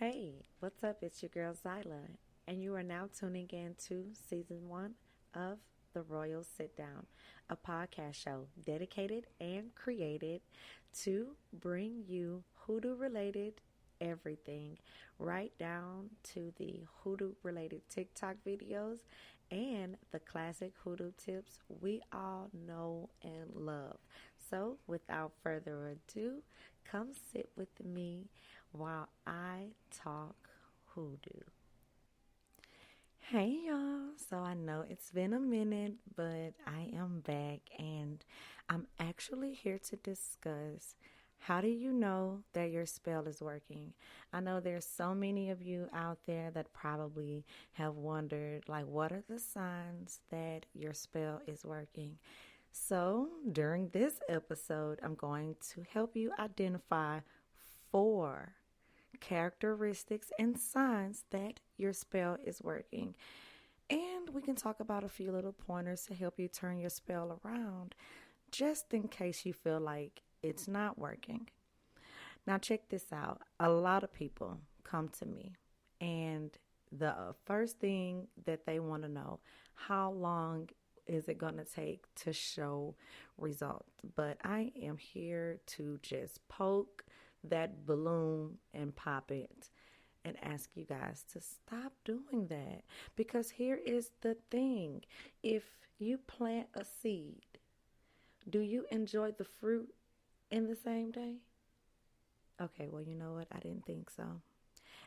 Hey, what's up? It's your girl Zyla, and you are now tuning in to season one of The Royal Sit Down, a podcast show dedicated and created to bring you hoodoo related everything, right down to the hoodoo related TikTok videos and the classic hoodoo tips we all know and love. So, without further ado, come sit with me while I talk hoodoo. Hey y'all, so I know it's been a minute, but I am back and I'm actually here to discuss how do you know that your spell is working? I know there's so many of you out there that probably have wondered, like, what are the signs that your spell is working? So, during this episode, I'm going to help you identify four characteristics and signs that your spell is working. And we can talk about a few little pointers to help you turn your spell around just in case you feel like it's not working. Now, check this out. A lot of people come to me, and the first thing that they want to know, how long is it going to take to show results? But I am here to just poke that balloon and pop it and ask you guys to stop doing that. Because here is the thing. If you plant a seed, do you enjoy the fruit in the same day? Okay, well, you know what? I didn't think so.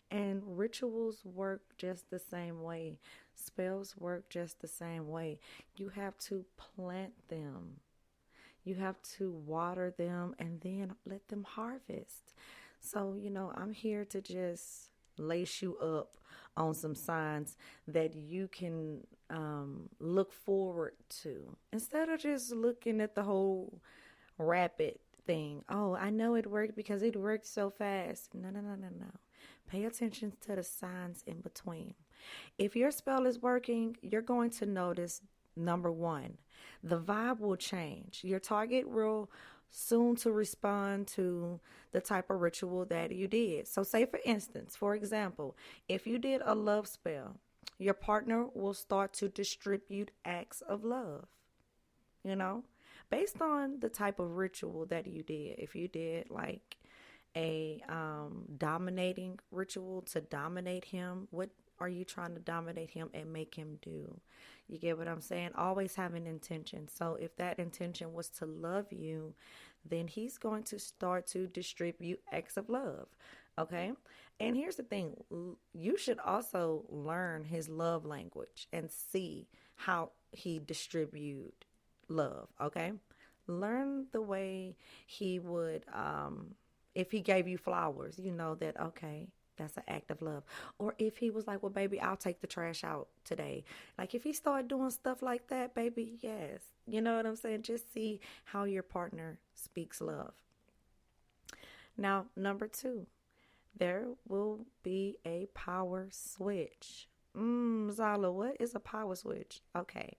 And rituals work just the same way. Spells work just the same way. You have to plant them. You have to water them and then let them harvest. So, I'm here to just lace you up on some signs that you can look forward to instead of just looking at the whole rapid thing. Oh, I know it worked because it worked so fast. No, no, no, no, no. Pay attention to the signs in between. If your spell is working, you're going to notice number one, the vibe will change. Your target will soon to respond to the type of ritual that you did. So say for example, if you did a love spell, your partner will start to distribute acts of love, based on the type of ritual that you did. If you did like a dominating ritual to dominate him, what are you trying to dominate him and make him do? You get what I'm saying? Always have an intention. So if that intention was to love you, then he's going to start to distribute acts of love. Okay? And here's the thing. You should also learn his love language and see how he distribute love. Okay? Learn the way he would, if he gave you flowers, you know that, okay, that's an act of love. Or if he was like, well, baby, I'll take the trash out today. Like if he started doing stuff like that, baby, yes. You know what I'm saying? Just see how your partner speaks love. Now, number two, there will be a power switch. Zala, what is a power switch? Okay.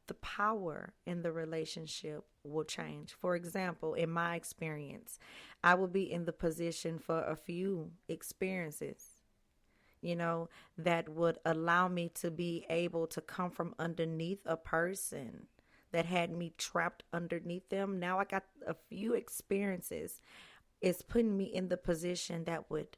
The power in the relationship will change. For example, in my experience, I will be in the position for a few experiences, that would allow me to be able to come from underneath a person that had me trapped underneath them. Now I got a few experiences. It's putting me in the position that would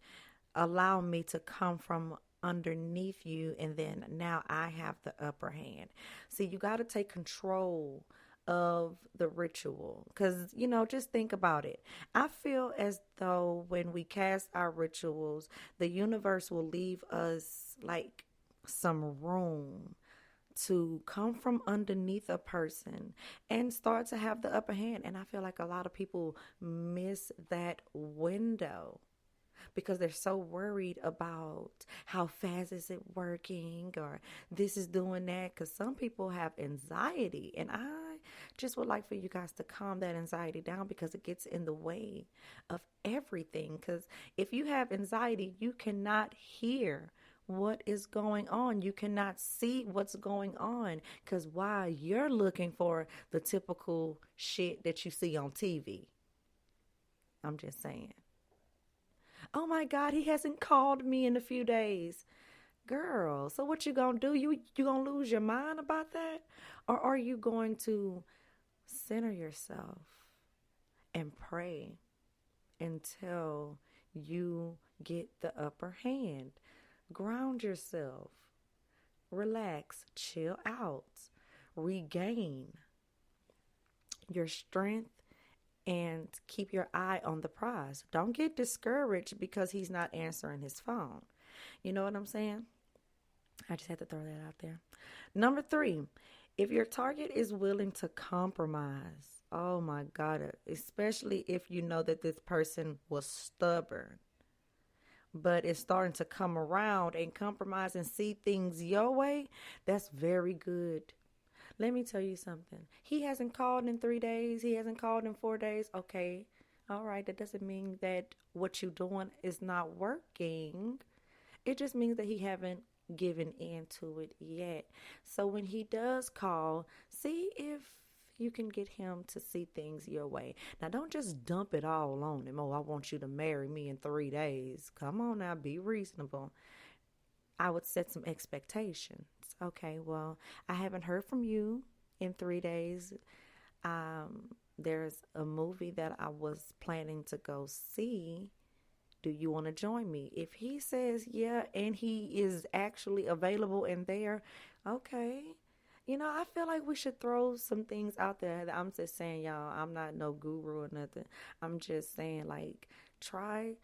allow me to come from underneath you, and then now I have the upper hand. See, you got to take control of the ritual because, just think about it. I feel as though when we cast our rituals, the universe will leave us like some room to come from underneath a person and start to have the upper hand. And I feel like a lot of people miss that window because they're so worried about how fast is it working or this is doing that, because some people have anxiety, and I just would like for you guys to calm that anxiety down because it gets in the way of everything. Because if you have anxiety, you cannot hear what is going on. You cannot see what's going on because why? You're looking for the typical shit that you see on TV. I'm just saying. Oh my God, he hasn't called me in a few days. Girl, so what you gonna do? You gonna lose your mind about that? Or are you going to center yourself and pray until you get the upper hand? Ground yourself, relax, chill out, regain your strength, and keep your eye on the prize. Don't get discouraged because he's not answering his phone. You know what I'm saying? I just had to throw that out there. Number three, if your target is willing to compromise, oh my God, especially if you know that this person was stubborn, but is starting to come around and compromise and see things your way, that's very good. Let me tell you something. He hasn't called in 3 days. He hasn't called in 4 days. Okay. All right. That doesn't mean that what you're doing is not working. It just means that he haven't given in to it yet. So when he does call, see if you can get him to see things your way. Now, don't just dump it all on him. Oh, I want you to marry me in 3 days. Come on now, be reasonable. I would set some expectations. Okay, well, I haven't heard from you in 3 days. There's a movie that I was planning to go see. Do you want to join me? If he says yeah and he is actually available and there, okay. You know, I feel like we should throw some things out there. I'm just saying, y'all, I'm not no guru or nothing. I'm just saying, like, try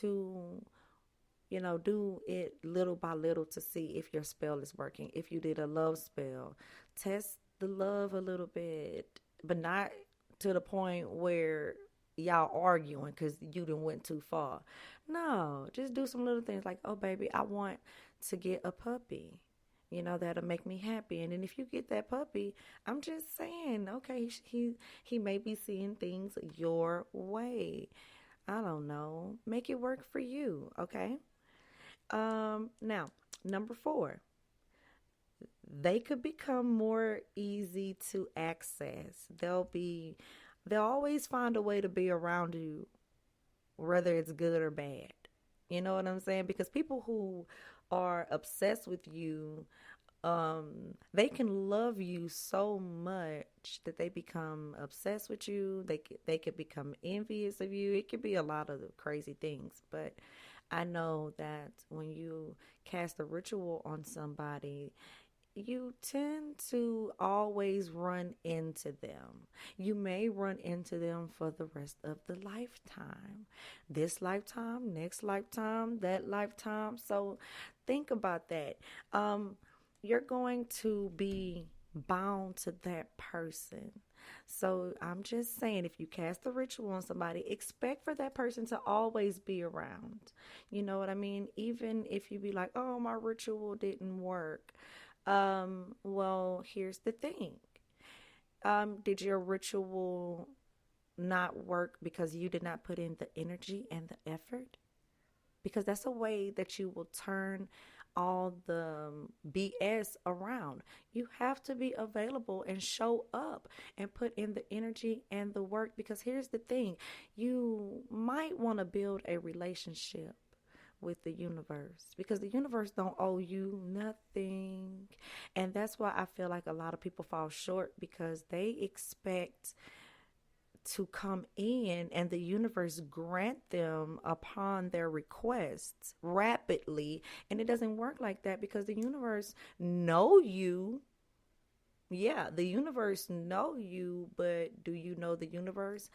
to, do it little by little to see if your spell is working. If you did a love spell, test the love a little bit, but not to the point where y'all arguing because you done went too far. No, just do some little things like, oh, baby, I want to get a puppy. That'll make me happy. And then if you get that puppy, I'm just saying, okay, he may be seeing things your way. I don't know. Make it work for you, okay? Now, number four, they could become more easy to access. They'll always find a way to be around you, whether it's good or bad. You know what I'm saying? Because people who are obsessed with you, they can love you so much that they become obsessed with you. They could become envious of you. It could be a lot of crazy things, but I know that when you cast a ritual on somebody, you tend to always run into them. You may run into them for the rest of the lifetime. This lifetime, next lifetime, that lifetime. So think about that. You're going to be bound to that person. So I'm just saying, if you cast a ritual on somebody, expect for that person to always be around. You know what I mean? Even if you be like, oh, my ritual didn't work. Well, here's the thing. Did your ritual not work because you did not put in the energy and the effort? Because that's a way that you will turn all the BS around. You have to be available and show up and put in the energy and the work, because here's the thing. You might want to build a relationship with the universe, because the universe don't owe you nothing. And that's why I feel like a lot of people fall short, because they expect to come in and the universe grant them upon their requests rapidly, and it doesn't work like that, because the universe know you. Yeah, the universe know you, but do you know the universe?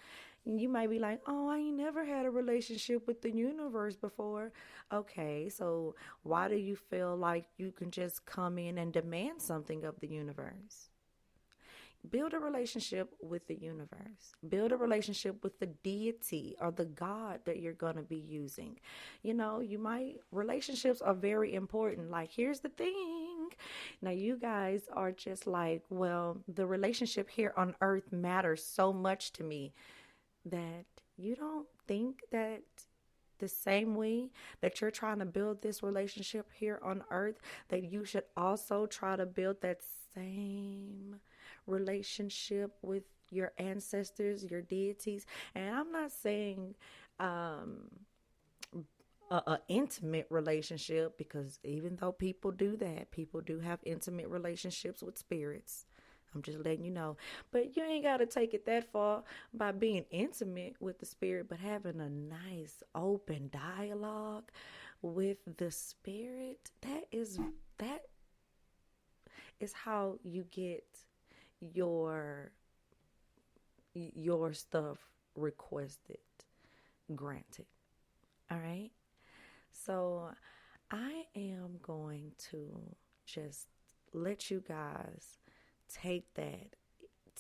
You might be like, oh, I ain't never had a relationship with the universe before. Okay, so why do you feel like you can just come in and demand something of the universe? Build a relationship with the universe. Build a relationship with the deity or the God that you're going to be using. Relationships are very important. Like, here's the thing. Now, you guys are just like, well, the relationship here on earth matters so much to me, that you don't think that the same way that you're trying to build this relationship here on earth, that you should also try to build that same relationship with your ancestors, your deities. And I'm not saying a intimate relationship, because even though people do that, people do have intimate relationships with spirits. I'm just letting you know. But you ain't got to take it that far by being intimate with the spirit, but having a nice open dialogue with the spirit. That is how you get your your stuff requested, granted. All right? So I am going to just let you guys take that,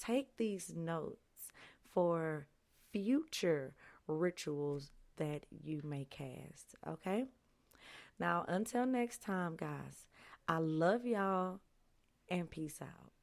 take these notes for future rituals that you may cast. Okay? Now, until next time, guys, I love y'all and peace out.